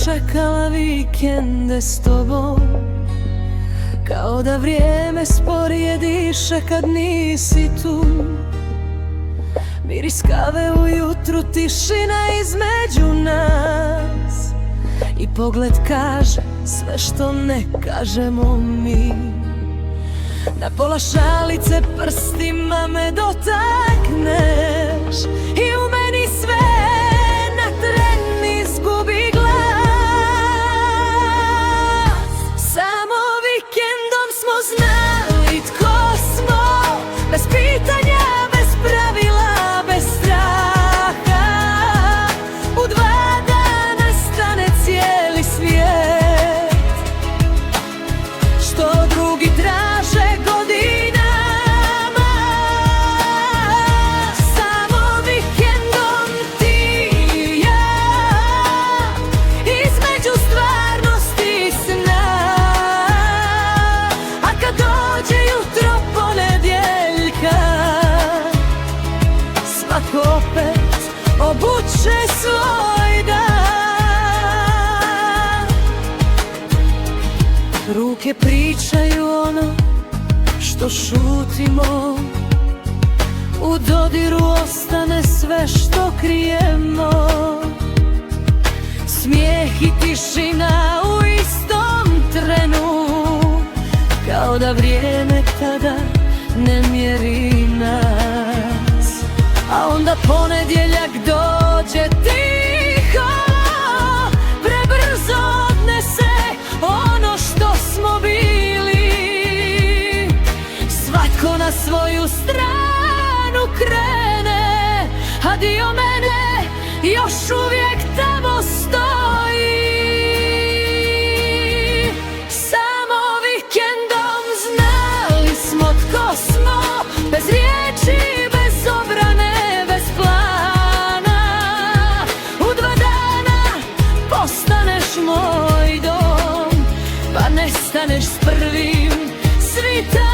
čekala vikende s tobom, kao da vrijeme sporije diše kad nisi tu. Miris kave ujutru, tišina između nas, i pogled kaže sve što ne kažemo mi. Na pola šalice prstima me dotakneš i u meni sve na tren izgubi glas. Samo vikendom smo znali tko smo, bez pitanja, bez pravila, bez straha. U 2 dana stane cijeli svijet, što drugi traže godinama. Samo vikendom ti i ja, između stvarnosti i sna. A kad dođe jutro ponedjeljka, svako opet obuče svoj dan. Ruke pričaju ono što šutimo, u dodiru ostane sve što krijemo. Smijeh i tišina u istom trenu, kao da vrijeme tada ne mjeri nas. A onda ponedjeljak dođe tiho, prebrzo odnese ono što smo bili. Svatko na svoju stranu krene, a dio mene još uvijek tamo stoji. Samo vikendom znali smo tko smo, bez riječi, bez obrane, bez plana. U 2 dana postaneš moj dom, pa nestaneš s prvim svita.